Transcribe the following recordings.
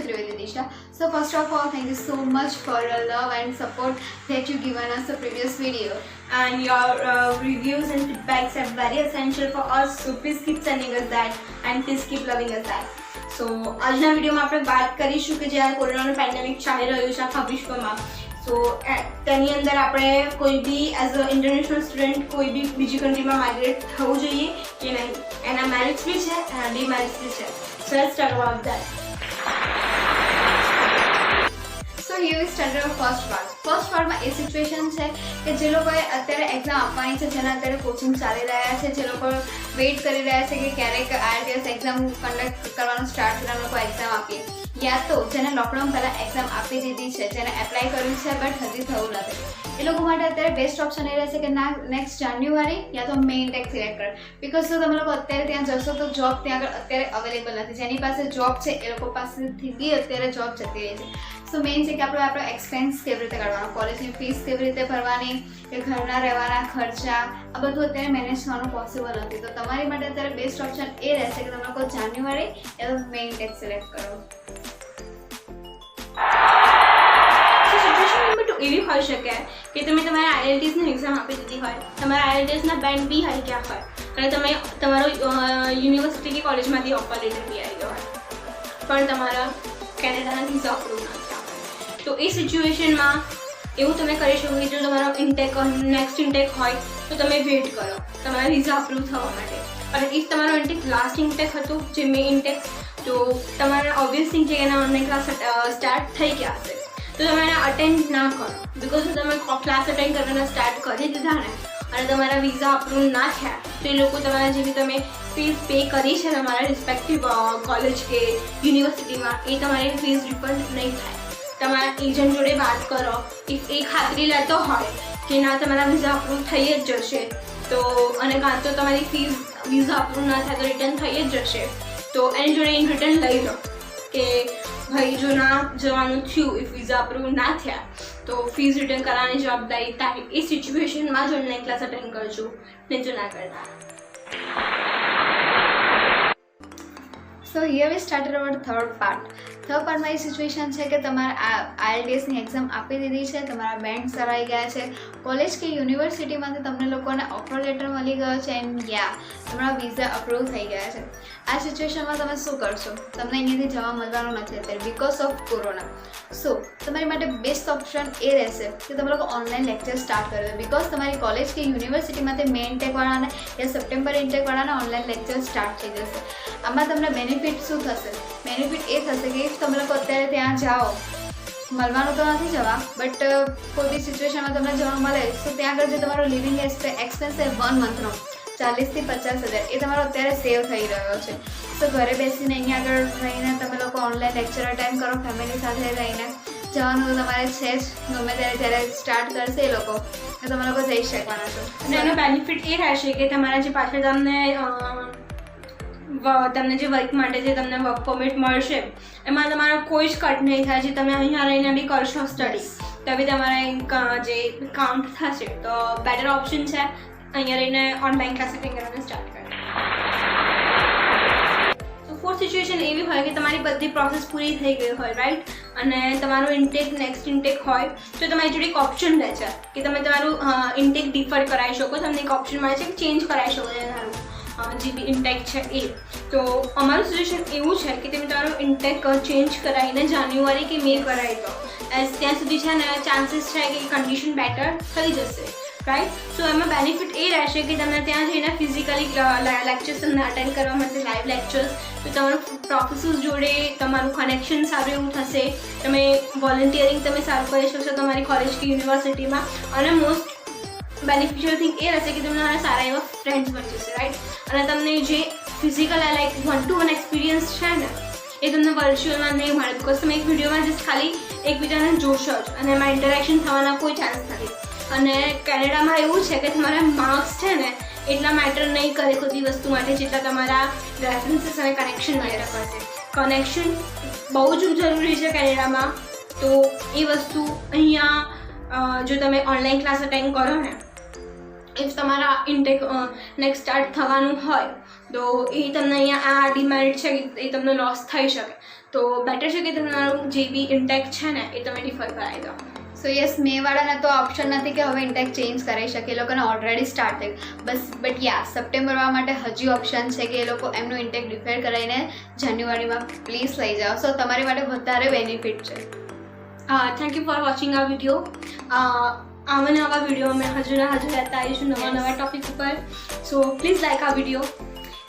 Trivedi Disha. So first of all, thank you so much for your love and support that you given us the previous video. And your reviews and feedbacks are very essential for us, so please keep sending us that and please keep loving us that. So આજના વિડીયોમાં આપણે વાત કરીશું કે જ્યારે કોરોનાનું pandemic ચાલી રહ્યું છે આખા વિશ્વમાં, સો તેની અંદર આપણે કોઈ બી એઝ અ ઇન્ટરનેશનલ સ્ટુડન્ટ કોઈ બી બીજી કન્ટ્રીમાં માઇગ્રેટ થવું જોઈએ કે નહીં, એના મેરિટ્સ બી છે એના ડીમેરિટ્સ બી છે. So let's start about that. So here we start our first part. First પાર્ટમાં એ સિચ્યુએશન છે કે જે લોકોએ અત્યારે એક્ઝામ આપવાની છે, જેના અત્યારે કોચિંગ ચાલી રહ્યા છે, જે લોકો વેઇટ કરી રહ્યા છે કે ક્યારેક IELTS એક્ઝામ કન્ડક્ટ કરવાનું સ્ટાર્ટ કરીને લોકો એક્ઝામ આપીએ, યા તો જેને લોકડાઉન પહેલાં એક્ઝામ આપી દીધી છે, જેને એપ્લાય કર્યું છે બટ હજી થયું નથી, એ લોકો માટે અત્યારે બેસ્ટ ઓપ્શન એ રહેશે કે ના નેક્સ્ટ જાન્યુઆરી યા તો મે ઇન્ટેક સિલેક્ટ કરે. બિકોઝ જો તમે લોકો અત્યારે ત્યાં જશો તો જોબ ત્યાં આગળ અત્યારે અવેલેબલ નથી. જેની પાસે જોબ છે એ લોકો પાસેથી બી અત્યારે જોબ જતી રહી છે. સો મેઇન છે કે આપણો એક્સપેન્સ કેવી રીતે કરવાનો, કોલેજની ફીસ કેવી રીતે ભરવાની, કે ઘરના રહેવાના ખર્ચા, આ બધું અત્યારે મેનેજ કરવાનું પોસિબલ નથી. તો તમારી માટે અત્યારે બેસ્ટ ઓપ્શન એ રહેશે કે તમે લોકો જાન્યુઆરી યા તો મે ઇન્ટેક સિલેક્ટ કરો. સિચ્યુએશન નંબર 2 એવી હોઈ શકે કે તમે તમારા IELTSની એક્ઝામ આપી દીધી હોય, તમારા IELTSના બેન્ડ બી આવી ગયા હોય અને તમે તમારો યુનિવર્સિટી કે કોલેજમાંથી ઓફર લેટર બી આવી ગયો હોય, પણ તમારા કેનેડાના વિઝા અપ્રૂવ ના થયા હોય. તો એ સિચ્યુએશનમાં એવું તમે કરી શકો કે જો તમારો ઇન્ટેક નેક્સ્ટ ઇન્ટેક હોય તો તમે વેઇટ કરો તમારા વિઝા અપ્રૂવ થવા માટે. અને ઇફ તમારો ઇન્ટેક લાસ્ટ ઇન્ટેક હતું જે મે ઇન્ટેક, તો તમારા ઓબ્વિયસ થિંગ છે કે એના ઓનલાઈન ક્લાસ સ્ટાર્ટ થઈ ગયા હશે, તો તમે એને અટેન્ડ ના કરો. બિકોઝ તમે ક્લાસ અટેન્ડ કરવાના સ્ટાર્ટ કરી દીધા ને અને તમારા વિઝા અપ્રૂવ ના થયા તો એ લોકો તમારા જેવી તમે ફીસ પે કરી છે તમારા રિસ્પેક્ટિવ કોલેજ કે યુનિવર્સિટીમાં, એ તમારી ફીસ રિફંડ નહીં થાય. તમારા એજન્ટ જોડે વાત કરો. ઇફ એ ખાતરી લેતો હોય કે ના તમારા વિઝા અપ્રૂવ થઈ જ જશે, તો અને કાં તો તમારી ફીસ વિઝા અપ્રૂવ ના થાય તો રિટર્ન થઈ જ જશે, તો એની જોડે ઇન રિટર્ન લઈ લો કે ભાઈ જો ના જવાનું થયું, ઇફ વિઝા અપ્રૂવ ના થયા તો ફીસ રિટર્ન કરવાની જવાબદારી તારી. એ સિચ્યુએશનમાં જ ઓનલાઈન ક્લાસ અટેન્ડ કરજો, નહીં તો ના કરતા. So here we started our third part. Third પાર્ટમાં એ સિચ્યુએશન છે કે તમારા IELTSની એક્ઝામ આપી દીધી છે, તમારા બેન્ડ સરાઈ ગયા છે, કોલેજ કે યુનિવર્સિટીમાંથી તમને લોકોને ઓફર લેટર મળી ગયો છે એન્ડ યા તમારા વિઝા અપ્રૂવ થઈ ગયા છે. આ સિચ્યુએશનમાં તમે શું કરશો? તમને અહીંયાથી જવા મળવાનું નથી અત્યારે બિકોઝ ઓફ કોરોના. સો તમારી માટે બેસ્ટ ઓપ્શન એ રહેશે કે તમે લોકો ઓનલાઈન લેક્ચર સ્ટાર્ટ કરી દો. બિકોઝ તમારી કોલેજ કે યુનિવર્સિટીમાંથી મે ઇન્ટેકવાળાને યા સપ્ટેમ્બર ઇન્ટેકવાળાને ઓનલાઈન લેક્ચર સ્ટાર્ટ થઈ જશે. આમાં તમને બેનિફિટ શું થશે? બેનિફિટ એ થશે કે ઇફ તમે લોકો અત્યારે ત્યાં જાઓ, મળવાનું તો નથી જવા બટ કોઈ બી સિચ્યુએશનમાં તમને જવા મળે તો ત્યાં આગળ જે તમારો લિવિંગ એક્સપેન્સ છે 1 મંથનો 40,000 થી 50,000 એ તમારો અત્યારે સેવ થઈ રહ્યો છે. તો ઘરે બેસીને અહીંયા આગળ રહીને તમે લોકો ઓનલાઈન લેક્ચર અટેન્ડ કરો, ફેમિલી સાથે રહીને જવાનું તો તમારે છે જ. ગમે ત્યારે જ્યારે સ્ટાર્ટ કરશે એ લોકો તો તમે લોકો જઈ શકવાના છો. અને એનો બેનિફિટ એ રહેશે કે તમારા જે પાછળ તમને જે વર્ક માટે જે તમને વર્ક પરમિટ મળશે એમાં તમારો કોઈ જ કટ નહીં થાય. જે તમે અહીંયા રહીને બી કરશો સ્ટડી તો બી તમારા જે કાઉન્ટ થશે. તો બેટર ઓપ્શન છે અહીંયા રહીને ઓનલાઈન ક્લાસ અટેન્ડ કરવાનું સ્ટાર્ટ કરો. તો ફોર્થ સિચ્યુએશન એવી હોય કે તમારી બધી પ્રોસેસ પૂરી થઈ ગઈ હોય, રાઈટ, અને તમારું ઇન્ટેક નેક્સ્ટ ઇન્ટેક હોય તો તમારી જોડે એક ઓપ્શન રહે છે કે તમે તમારું ઇન્ટેક ડિફર કરાવી શકો. તમને એક ઓપ્શન મળે છે કે ચેન્જ કરાવી શકો તમારું જે બી ઇન્ટેક છે એ. તો અમારું સજેશન એવું છે કે તમે તમારું ઇન્ટેક ચેન્જ કરાવીને જાન્યુઆરી કે મે કરાવી દો. ત્યાં સુધી છે ને ચાન્સીસ છે કે કન્ડિશન બેટર થઈ જશે, રાઈટ. સો એમાં બેનિફિટ એ રહેશે કે તમને ત્યાં જઈને ફિઝિકલી લેક્ચર્સ તમને અટેન્ડ કરવા મળશે, લાઈવ લેક્ચર્સ. તો તમારું પ્રોફેસર્સ જોડે તમારું કનેક્શન સારું એવું થશે. તમે વોલન્ટિયરિંગ તમે સારું કરી શકશો તમારી કોલેજ કે યુનિવર્સિટીમાં. અને મોસ્ટ બેનિફિશિયલ થિંગ એ રહેશે કે તમને સારા એવા ફ્રેન્ડ્સ બની જશે, રાઈટ. અને તમને જે ફિઝિકલ લાઈક 1-to-1 એક્સપિરિયન્સ છે ને એ તમને વર્ચ્યુઅલમાં નહીં મળે. બિકોઝ તમે એક વિડીયોમાં જસ્ટ ખાલી એકબીજાને જોશો જ અને એમાં ઇન્ટરેક્શન થવાના કોઈ ચાન્સ નથી. અને કેનેડામાં એવું છે કે તમારા માર્ક્સ છે ને એટલા મેટર નહીં કરે કોઈ બી વસ્તુ માટે જેટલા તમારા રેફરન્સીસ અને કનેક્શન મેટર કરશે. કનેક્શન બહુ જ જરૂરી છે કેનેડામાં. તો એ વસ્તુ અહીંયા જો તમે ઓનલાઈન ક્લાસ અટેન્ડ કરો ને, ઇફ તમારા ઇન્ટેક નેક્સ્ટ સ્ટાર્ટ થવાનું હોય તો એ તમને અહીંયા આ ડિમેરિટ છે એ તમને લોસ થઈ શકે. તો બેટર છે કે તમારું જે બી ઇન્ટેક છે ને એ તમે ડિફર કરાવી દો. સો યસ, મેવાળાને તો ઓપ્શન નથી કે હવે ઇન્ટેક ચેન્જ કરી શકે, એ લોકોને ઓલરેડી સ્ટાર્ટ થયું બટ યા સપ્ટેમ્બરવાળા માટે હજી ઓપ્શન છે કે એ લોકો એમનું ઇન્ટેક ડિફેર કરાવીને જાન્યુઆરીમાં પ્લીઝ લઈ જાઓ. સો તમારી માટે વધારે બેનિફિટ છે. થેન્ક યુ ફોર વોચિંગ આ વિડીયો. આવા નવા વિડીયો અમે હજુ લેતા આવીશું નવા ટોપિક ઉપર. સો પ્લીઝ લાઈક આ વિડીયો.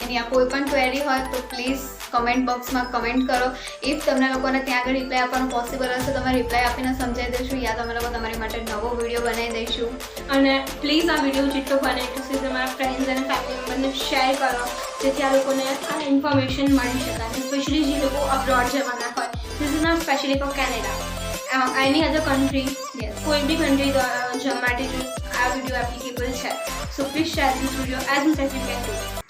એની આ કોઈ પણ ક્વેરી હોય તો પ્લીઝ કમેન્ટ બોક્સમાં કમેન્ટ કરો. ઇફ તમને લોકોને ત્યાં આગળ રિપ્લાય આપવાનો પોસિબલ હશે તો અમે રિપ્લાય આપીને સમજાવી દઈશું, યા તો અમે લોકો તમારી માટે નવો વિડીયો બનાવી દઈશું. અને પ્લીઝ આ વિડીયો જેટલો બને એટલું સુધી તમારા ફ્રેન્ડ્સ અને ફેમિલી મેમ્બરને શેર કરો, જેથી આ લોકોને આ ઇન્ફોર્મેશન મળી શકે. અને સ્પેશિયલી જે લોકો અબ્રોડ જવાના હોય, this is not specially for Canada, any other country, કોઈ બી કન્ટ્રી માટે જો આ વિડીયો એપ્લિકેબલ છે. So please share this video as much as you can do.